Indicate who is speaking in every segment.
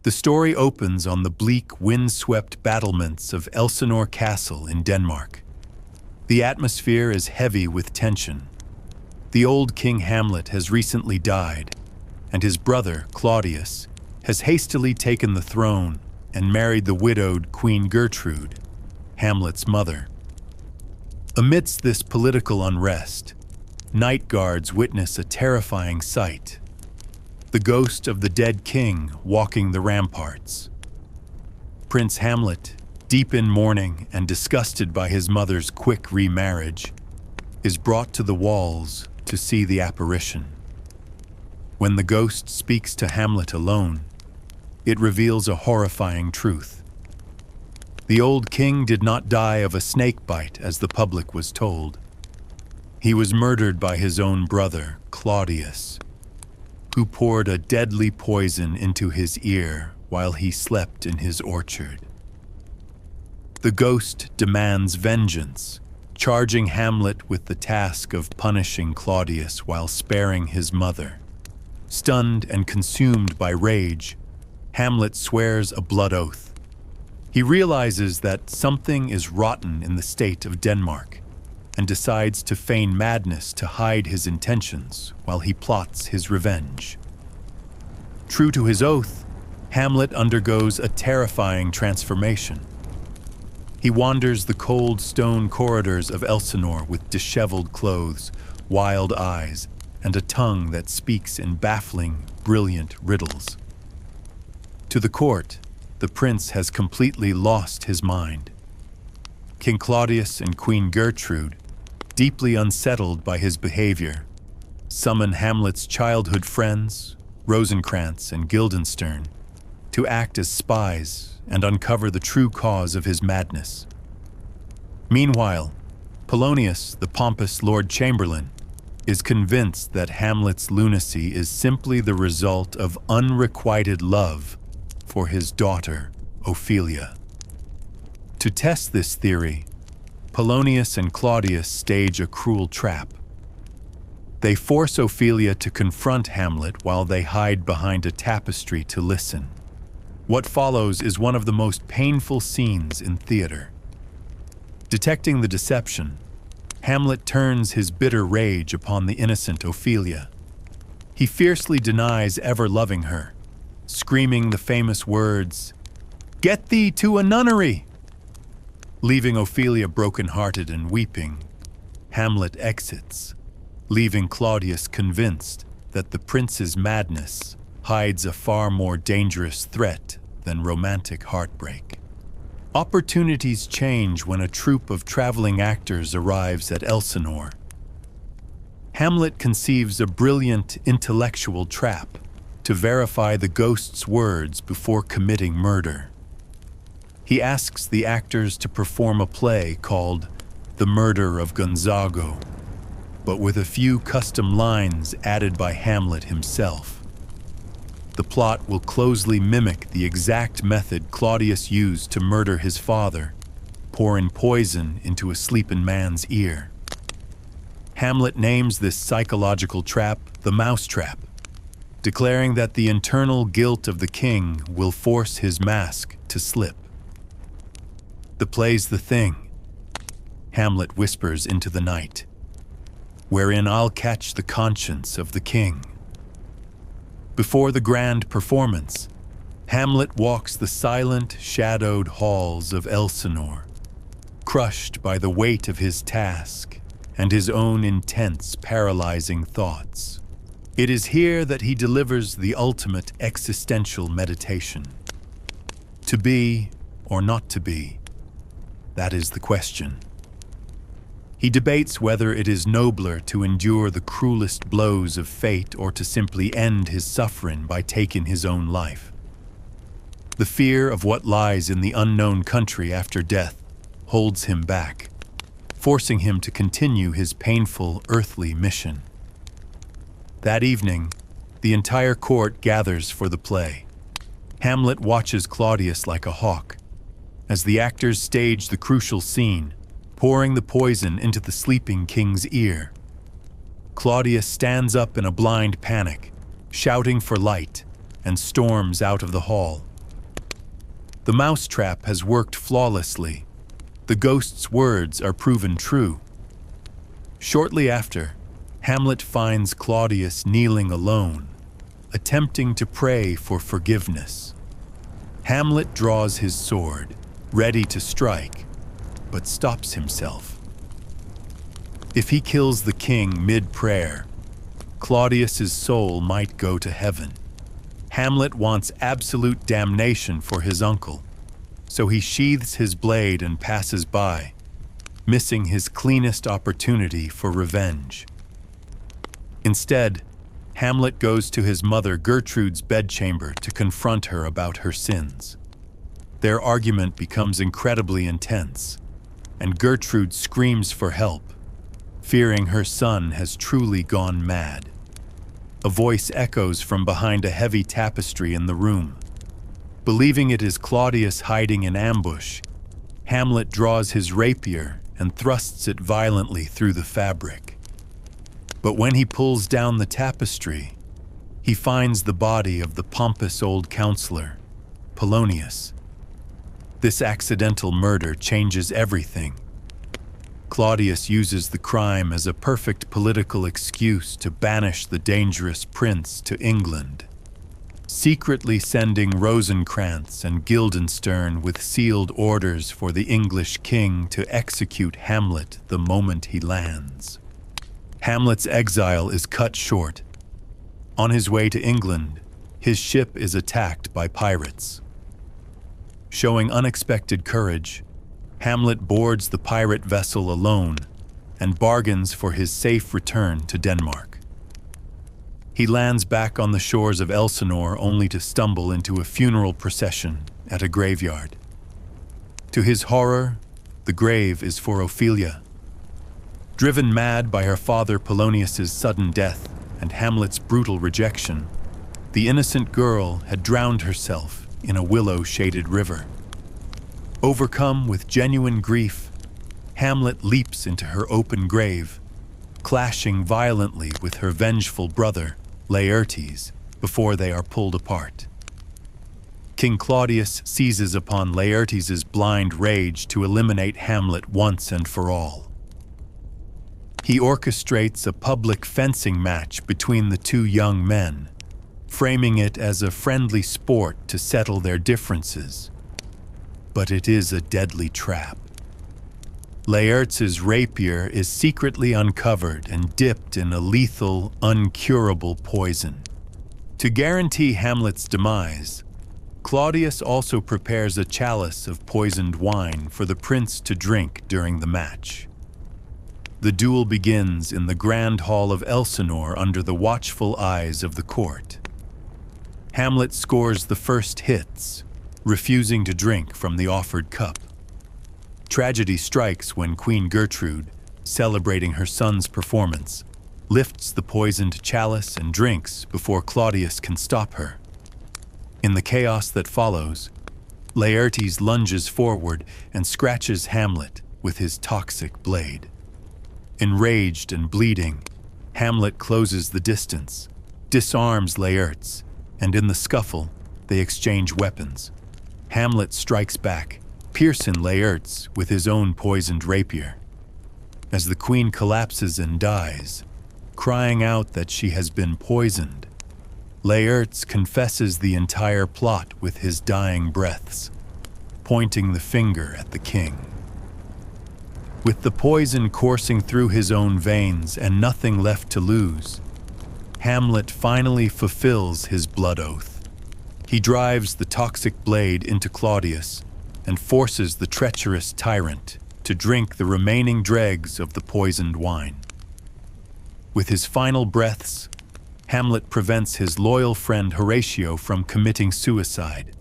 Speaker 1: The story opens on the bleak, wind-swept battlements of Elsinore Castle in Denmark. The atmosphere is heavy with tension. The old King Hamlet has recently died, and his brother, Claudius, has hastily taken the throne and married the widowed Queen Gertrude, Hamlet's mother. Amidst this political unrest, night guards witness a terrifying sight: the ghost of the dead king walking the ramparts. Prince Hamlet, deep in mourning and disgusted by his mother's quick remarriage, is brought to the walls to see the apparition. When the ghost speaks to Hamlet alone, it reveals a horrifying truth. The old king did not die of a snake bite, as the public was told. He was murdered by his own brother, Claudius, who poured a deadly poison into his ear while he slept in his orchard. The ghost demands vengeance, charging Hamlet with the task of punishing Claudius while sparing his mother. Stunned and consumed by rage, Hamlet swears a blood oath. He realizes that something is rotten in the state of Denmark and decides to feign madness to hide his intentions while he plots his revenge. True to his oath, Hamlet undergoes a terrifying transformation. He wanders the cold stone corridors of Elsinore with disheveled clothes, wild eyes, and a tongue that speaks in baffling, brilliant riddles. To the court, the prince has completely lost his mind. King Claudius and Queen Gertrude, deeply unsettled by his behavior, summon Hamlet's childhood friends, Rosencrantz and Guildenstern, to act as spies and uncover the true cause of his madness. Meanwhile, Polonius, the pompous Lord Chamberlain, is convinced that Hamlet's lunacy is simply the result of unrequited love for his daughter, Ophelia. To test this theory, Polonius and Claudius stage a cruel trap. They force Ophelia to confront Hamlet while they hide behind a tapestry to listen. What follows is one of the most painful scenes in theater. Detecting the deception, Hamlet turns his bitter rage upon the innocent Ophelia. He fiercely denies ever loving her, screaming the famous words, "Get thee to a nunnery!" Leaving Ophelia broken-hearted and weeping, Hamlet exits, leaving Claudius convinced that the prince's madness hides a far more dangerous threat than romantic heartbreak. Opportunities change when a troupe of traveling actors arrives at Elsinore. Hamlet conceives a brilliant intellectual trap to verify the ghost's words before committing murder. He asks the actors to perform a play called The Murder of Gonzago, but with a few custom lines added by Hamlet himself. The plot will closely mimic the exact method Claudius used to murder his father, pouring poison into a sleeping man's ear. Hamlet names this psychological trap the mousetrap, declaring that the internal guilt of the king will force his mask to slip. The play's the thing, Hamlet whispers into the night, wherein I'll catch the conscience of the king. Before the grand performance, Hamlet walks the silent, shadowed halls of Elsinore, crushed by the weight of his task and his own intense, paralyzing thoughts. It is here that he delivers the ultimate existential meditation. To be or not to be, that is the question. He debates whether it is nobler to endure the cruelest blows of fate or to simply end his suffering by taking his own life. The fear of what lies in the unknown country after death holds him back, forcing him to continue his painful earthly mission. That evening, the entire court gathers for the play. Hamlet watches Claudius like a hawk, as the actors stage the crucial scene, pouring the poison into the sleeping king's ear. Claudius stands up in a blind panic, shouting for light, and storms out of the hall, The mousetrap has worked flawlessly. The ghost's words are proven true. Shortly after, Hamlet finds Claudius kneeling alone, attempting to pray for forgiveness. Hamlet draws his sword, ready to strike, but stops himself. If he kills the king mid-prayer, Claudius's soul might go to heaven. Hamlet wants absolute damnation for his uncle, so he sheathes his blade and passes by, missing his cleanest opportunity for revenge. Instead, Hamlet goes to his mother Gertrude's bedchamber to confront her about her sins. Their argument becomes incredibly intense, and Gertrude screams for help, fearing her son has truly gone mad. A voice echoes from behind a heavy tapestry in the room. Believing it is Claudius hiding in ambush, Hamlet draws his rapier and thrusts it violently through the fabric. But when he pulls down the tapestry, he finds the body of the pompous old counselor, Polonius. This accidental murder changes everything. Claudius uses the crime as a perfect political excuse to banish the dangerous prince to England, secretly sending Rosencrantz and Guildenstern with sealed orders for the English king to execute Hamlet the moment he lands. Hamlet's exile is cut short. On his way to England, his ship is attacked by pirates. Showing unexpected courage, Hamlet boards the pirate vessel alone and bargains for his safe return to Denmark. He lands back on the shores of Elsinore only to stumble into a funeral procession at a graveyard. To his horror, the grave is for Ophelia. Driven mad by her father Polonius's sudden death and Hamlet's brutal rejection, the innocent girl had drowned herself in a willow-shaded river. Overcome with genuine grief, Hamlet leaps into her open grave, clashing violently with her vengeful brother, Laertes, before they are pulled apart. King Claudius seizes upon Laertes' blind rage to eliminate Hamlet once and for all. He orchestrates a public fencing match between the two young men, framing it as a friendly sport to settle their differences. But it is a deadly trap. Laertes' rapier is secretly uncovered and dipped in a lethal, uncurable poison. To guarantee Hamlet's demise, Claudius also prepares a chalice of poisoned wine for the prince to drink during the match. The duel begins in the grand hall of Elsinore under the watchful eyes of the court. Hamlet scores the first hits, refusing to drink from the offered cup. Tragedy strikes when Queen Gertrude, celebrating her son's performance, lifts the poisoned chalice and drinks before Claudius can stop her. In the chaos that follows, Laertes lunges forward and scratches Hamlet with his toxic blade. Enraged and bleeding, Hamlet closes the distance, disarms Laertes, and in the scuffle, they exchange weapons. Hamlet strikes back, piercing Laertes with his own poisoned rapier. As the queen collapses and dies, crying out that she has been poisoned, Laertes confesses the entire plot with his dying breaths, pointing the finger at the king. With the poison coursing through his own veins and nothing left to lose, Hamlet finally fulfills his blood oath. He drives the toxic blade into Claudius and forces the treacherous tyrant to drink the remaining dregs of the poisoned wine. With his final breaths, Hamlet prevents his loyal friend Horatio from committing suicide,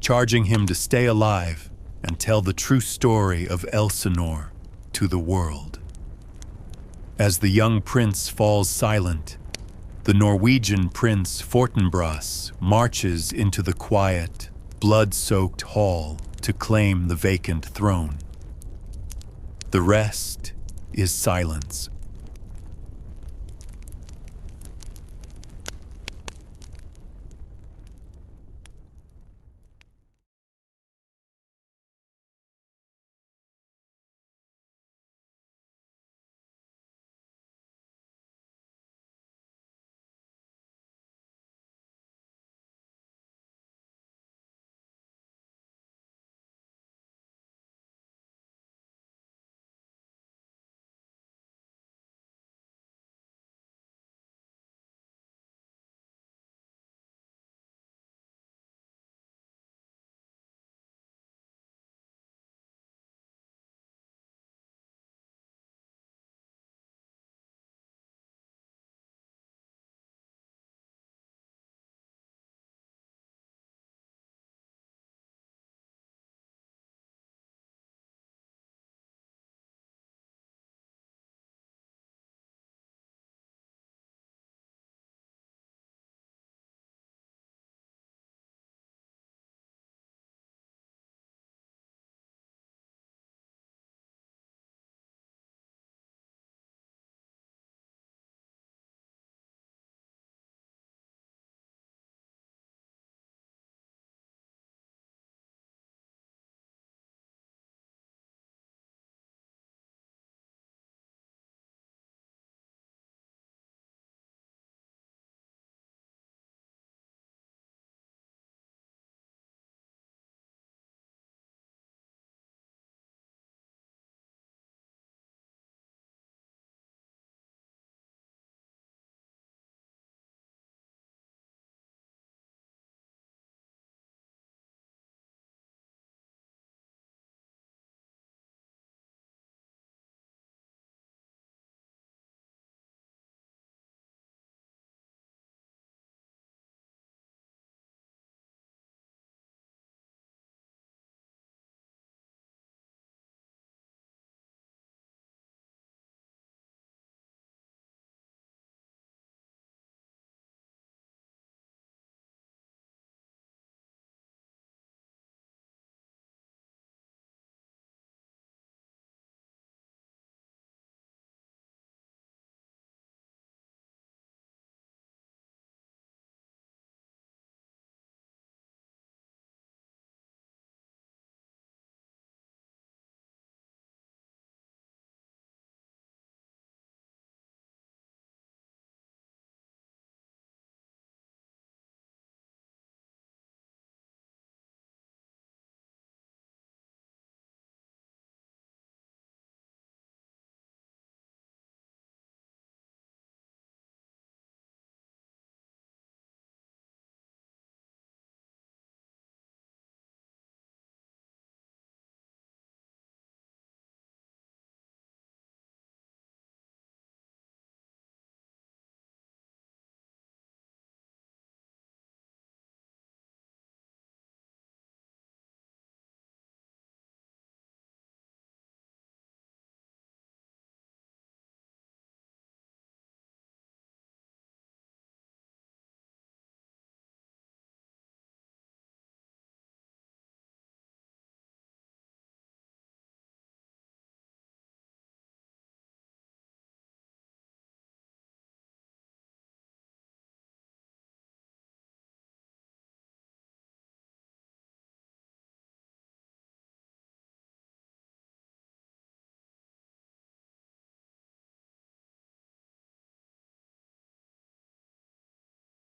Speaker 1: charging him to stay alive and tell the true story of Elsinore to the world. As the young prince falls silent, the Norwegian Prince Fortinbras marches into the quiet, blood-soaked hall to claim the vacant throne. The rest is silence.